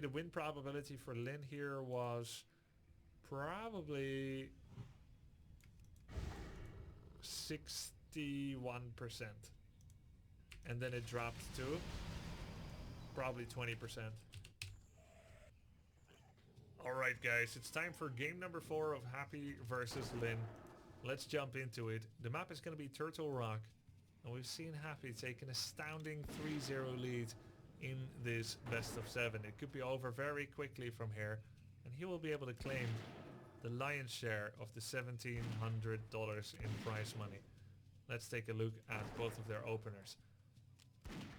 the win probability for Lin here was probably 61%. And then it dropped to probably 20%. Alright guys, it's time for game number 4 of Happy versus Lin. Let's jump into it. The map is going to be Turtle Rock. And we've seen Happy take an astounding 3-0 lead in this best of 7. It could be over very quickly from here. And he will be able to claim the lion's share of the $1,700 in prize money. Let's take a look at both of their openers.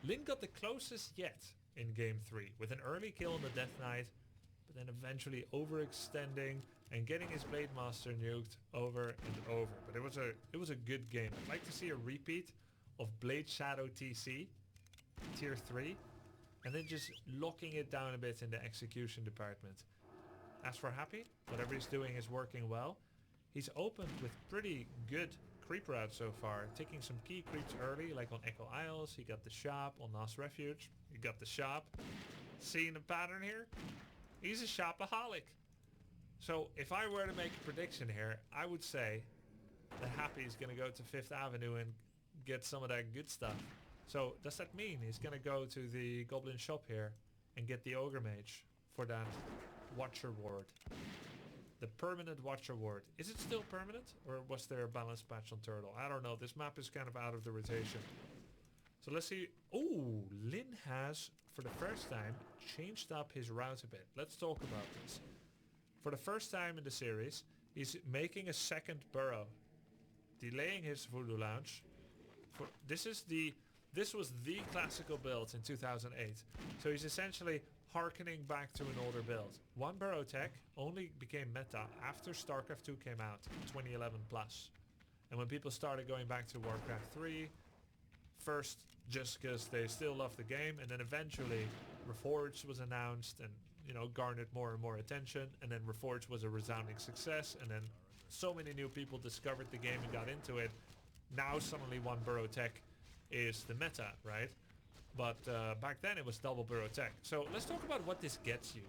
Lin got the closest yet in game 3 with an early kill on the Death Knight, but then eventually overextending and getting his Blade Master nuked over and over. But it was a good game. I'd like to see a repeat of Blade Shadow TC tier 3 and then just locking it down a bit in the execution department. As for Happy, whatever he's doing is working well. He's opened with pretty good creep routes so far, taking some key creeps early like on Echo Isles. He got the shop on Nas Refuge. He got the shop. Seeing the pattern here? He's a shopaholic. So if I were to make a prediction here, I would say that Happy is going to go to 5th Avenue and get some of that good stuff. So does that mean he's going to go to the Goblin shop here and get the Ogre Mage for that Watcher Ward? The permanent Watcher Ward. Is it still permanent or was there a balance patch on Turtle? I don't know. This map is kind of out of the rotation. So let's see. Oh, Lin has, for the first time, changed up his route a bit. Let's talk about this. For the first time in the series, he's making a second burrow, delaying his Voodoo Lounge. This was the classical build in 2008. So he's essentially harkening back to an older build. One burrow tech only became meta after StarCraft 2 came out in 2011 plus. And when people started going back to Warcraft 3, first just because they still love the game, and then eventually Reforged was announced and, you know, garnered more and more attention, and then Reforged was a resounding success, and then so many new people discovered the game and got into it. Now suddenly one burrow tech is the meta, right? But back then it was double burrow tech. So let's talk about what this gets you.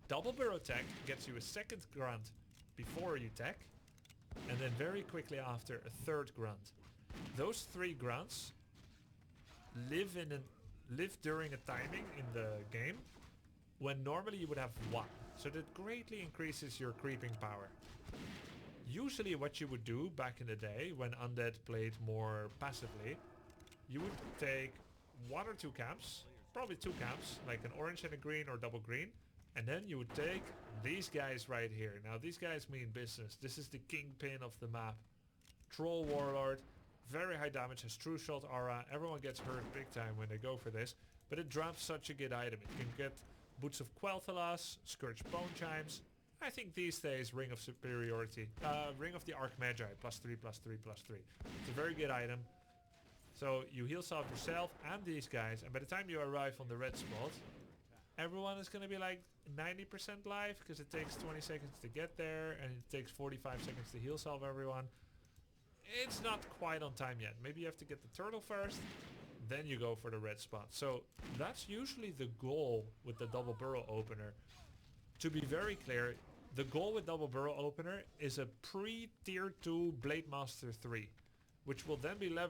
Double burrow tech gets you a second grunt before you tech, and then very quickly after a third grunt. Those 3 grunts live during a timing in the game when normally you would have 1. So that greatly increases your creeping power. Usually what you would do back in the day when Undead played more passively, you would take 1 or 2 camps, probably 2 camps, like an orange and a green or double green, and then you would take these guys right here. Now these guys mean business. This is the kingpin of the map. Troll Warlord, very high damage, has True Shot aura. Everyone gets hurt big time when they go for this, but it drops such a good item. It can get Boots of Quel'Thalas, Scourge Bone Chimes. I think these days Ring of Superiority, Ring of the Archmagi, +3/+3/+3. It's a very good item. So you heal salve yourself and these guys, and by the time you arrive on the red spot, everyone is going to be like 90% life because it takes 20 seconds to get there and it takes 45 seconds to heal salve everyone. It's not quite on time yet. Maybe you have to get the turtle first, then you go for the red spot. So that's usually the goal with the double burrow opener. To be very clear, the goal with double burrow opener is a pre-tier 2 Blade Master 3, which will then be leveled